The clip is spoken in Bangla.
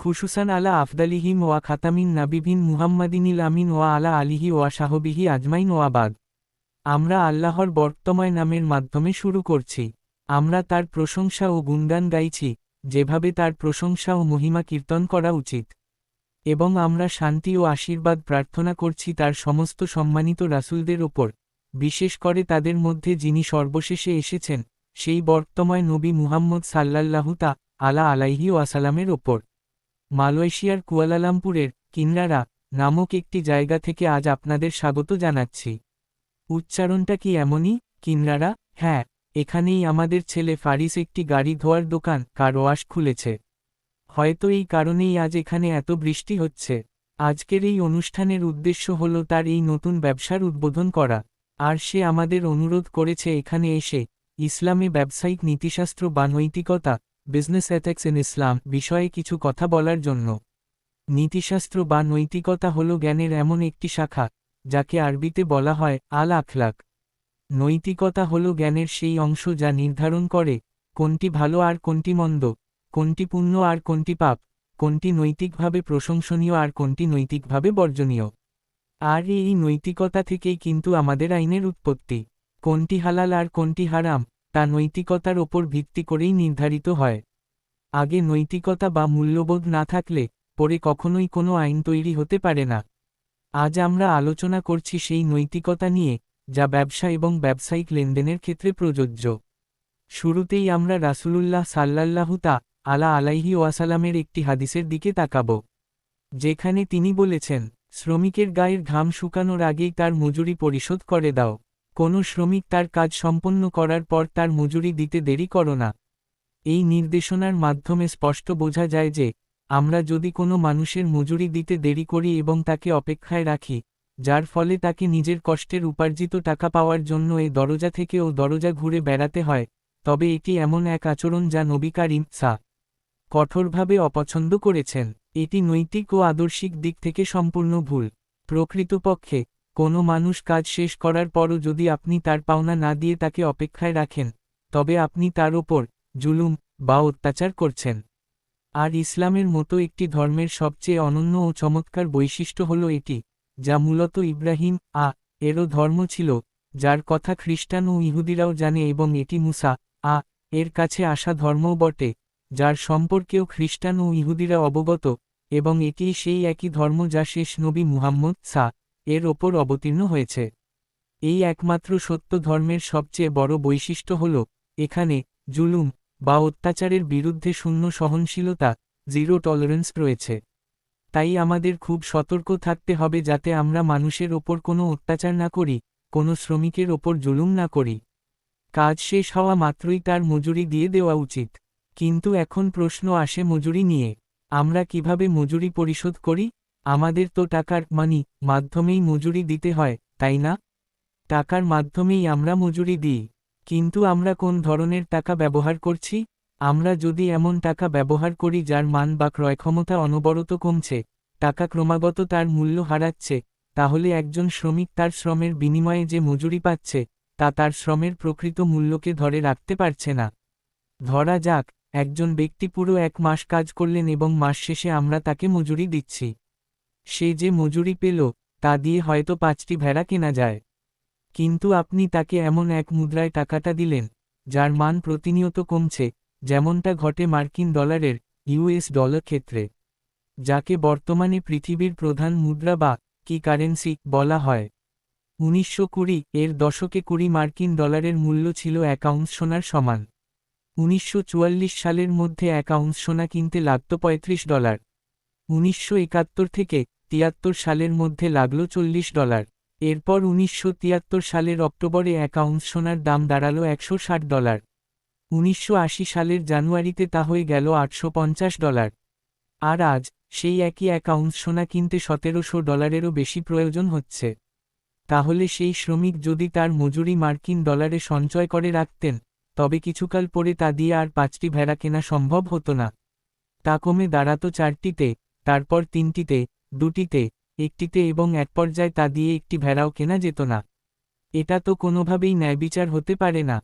খুশুসান আলা আফদালিহিম ওয়া খাতামিন নাবিবিন মুহাম্মাদিনিল আমিন ওয়া আলা আলিহি ওয়া সাহবিহি আজমাইন ওয়া বাদ। আমরা আল্লাহর বর্তময় নামের মাধ্যমে শুরু করছি। আমরা তার প্রশংসা ও গুণগান গাইছি, যেভাবে তার প্রশংসা ও মহিমা কীর্তন করা উচিত। এবং আমরা শান্তি ও আশীর্বাদ প্রার্থনা করছি তার সমস্ত সম্মানিত রাসূলদের ওপর, বিশেষ করে তাদের মধ্যে যিনি সর্বশেষে এসেছেন, সেই বর্তময় নবী মুহাম্মদ সাল্লাল্লাহু তাআলা আলাইহি ওয়াসাল্লামের ওপর। মালয়েশিয়ার কুয়ালালামপুরের কিনরারা নামক একটি জায়গা থেকে আজ আপনাদের স্বাগত জানাচ্ছি। উচ্চারণটা কি এমনই, কিনরারা? হ্যাঁ, এখানেই আমাদের ছেলে ফারিস একটি গাড়ি ধোয়ার দোকান, কার ওয়াশ খুলেছে। হয়তো এই কারণেই আজ এখানে এত বৃষ্টি হচ্ছে। আজকের এই অনুষ্ঠানের উদ্দেশ্য হল তার এই নতুন ব্যবসার উদ্বোধন করা, আর সে আমাদের অনুরোধ করেছে এখানে এসে ইসলামে ব্যবসায়িক নীতিশাস্ত্র বা নৈতিকতা, বিজনেস এথিক্স ইন ইসলাম বিষয়ে কিছু কথা বলার জন্য। নীতিশাস্ত্র বা নৈতিকতা হল জ্ঞানের এমন একটি শাখা, যাকে আরবিতে বলা হয় আল আখলাক। নৈতিকতা হল জ্ঞানের সেই অংশ যা নির্ধারণ করে কোনটি ভালো আর কোনটি মন্দ, কোনটি পুণ্য আর কোনটি পাপ, কোনটি নৈতিকভাবে প্রশংসনীয় আর কোনটি নৈতিকভাবে বর্জনীয়। আর এই নৈতিকতা থেকেই কিন্তু আমাদের আইনের উৎপত্তি। কোনটি হালাল আর কোনটি হারাম, তা নৈতিকতার ওপর ভিত্তি করেই নির্ধারিত হয়। আগে নৈতিকতা বা মূল্যবোধ না থাকলে পরে কখনোই কোনো আইন তৈরি হতে পারে না। আজ আমরা আলোচনা করছি সেই নৈতিকতা নিয়ে, যা ব্যবসা এবং ব্যবসায়িক লেনদেনের ক্ষেত্রে প্রযোজ্য। শুরুতেই আমরা রাসূলুল্লাহ সাল্লাল্লাহু তাআলা আলাইহি ওয়াসাল্লামের একটি হাদিসের দিকে তাকাব, যেখানে তিনি বলেছেন, শ্রমিকের গায়ের ঘাম শুকানোর আগেই তার মজুরি পরিশোধ করে দাও। কোনো শ্রমিক তার কাজ সম্পন্ন করার পর তার মজুরি দিতে দেরি করো না। এই নির্দেশনার মাধ্যমে স্পষ্ট বোঝা যায় যে, আমরা যদি কোনো মানুষের মজুরি দিতে দেরি করি এবং তাকে অপেক্ষায় রাখি, যার ফলে তাকে নিজের কষ্টের উপার্জিত টাকা পাওয়ার জন্য এই দরজা থেকে ও দরজা ঘুরে বেড়াতে হয়, তবে এটি এমন এক আচরণ যা নবী কারীম কঠোরভাবে অপছন্দ করেছেন। এটি নৈতিক ও আদর্শিক দিক থেকে সম্পূর্ণ ভুল। প্রকৃতপক্ষে কোনো মানুষ কাজ শেষ করার পরও যদি আপনি তার পাওনা না দিয়ে তাকে অপেক্ষায় রাখেন, তবে আপনি তার ওপর জুলুম বা অত্যাচার করছেন। আর ইসলামের মতো একটি ধর্মের সবচেয়ে অনন্য ও চমৎকার বৈশিষ্ট্য হল এটি, যা মূলত ইব্রাহিম এরও ধর্ম ছিল, যার কথা খ্রিস্টান ও ইহুদিরাও জানে, এবং এটি মুসা এর কাছে আসা ধর্মও বটে, যার সম্পর্কেও খ্রিস্টান ও ইহুদিরা অবগত, এবং এটিই সেই একই ধর্ম যা শেষ নবী মুহাম্মদ এর ওপর অবতীর্ণ হয়েছে। এই একমাত্র সত্য ধর্মের সবচেয়ে বড় বৈশিষ্ট্য হল, এখানে জুলুম বা অত্যাচারের বিরুদ্ধে শূন্য সহনশীলতা, জিরো টলারেন্স রয়েছে। তাই আমাদের খুব সতর্ক থাকতে হবে যাতে আমরা মানুষের ওপর কোনো অত্যাচার না করি, কোনো শ্রমিকের ওপর জুলুম না করি। কাজ শেষ হওয়া মাত্রই তার মজুরি দিয়ে দেওয়া উচিত। কিন্তু এখন প্রশ্ন আসে মজুরি নিয়ে। আমরা কিভাবে মজুরি পরিশোধ করি? আমাদের তো টাকার মাধ্যমেই মজুরি দিতে হয়, তাই না? টাকার মাধ্যমেই আমরা মজুরি দিই। কিন্তু আমরা কোন ধরনের টাকা ব্যবহার করছি? আমরা যদি এমন টাকা ব্যবহার করি যার মান বা ক্রয়ক্ষমতা অনবরত কমছে, টাকা ক্রমাগত তার মূল্য হারাচ্ছে, তাহলে একজন শ্রমিক তার শ্রমের বিনিময়ে যে মজুরি পাচ্ছে, তা তার শ্রমের প্রকৃত মূল্যকে ধরে রাখতে পারছে না। ধরা যাক, একজন ব্যক্তি পুরো 1 মাস কাজ করলেন এবং মাস শেষে আমরা তাকে মজুরি দিচ্ছি। সে যে মজুরি পেল, তা দিয়ে হয়তো 5টি ভেড়া কেনা যায়। কিন্তু আপনি তাকে এমন এক মুদ্রায় টাকাটা দিলেন, যার মান প্রতিনিয়ত কমছে, যেমনটা ঘটে মার্কিন ডলারের ইউএস ডলার ক্ষেত্রে, যাকে বর্তমানে পৃথিবীর প্রধান মুদ্রা বা কি কারেন্সি বলা হয়। 1920 এর দশকে 20 মার্কিন ডলারের মূল্য ছিল 1 আউন্স সোনার সমান। 1944 সালের মধ্যে 1 আউন্স সোনা কিনতে লাগত $35। 1971 থেকে 73 সালের মধ্যে লাগল $40। এরপর 1973 সালের অক্টোবরে 1 আউন্স সোনার দাম দাঁড়ালো $160। 1980 সালের জানুয়ারিতে তা হয়ে গেল $850। আর আজ সেই একই 1 আউন্স সোনা কিনতে $1700-এরও বেশি প্রয়োজন হচ্ছে। তাহলে সেই শ্রমিক যদি তার মজুরি মার্কিন ডলারে সঞ্চয় করে রাখতেন, তবে কিছুকাল পরে তা দিয়ে আর 5টি ভেড়া কেনা সম্ভব হতো না। তা কমে দাঁড়াতো 4টিতে, তারপর 3টিতে, 2টিতে, 1টিতে এবং এক পর্যায়ে তা দিয়ে একটি ভেড়াও কেনা যেত না। এটা তো কোনোভাবেই ন্যায়বিচার হতে পারে না।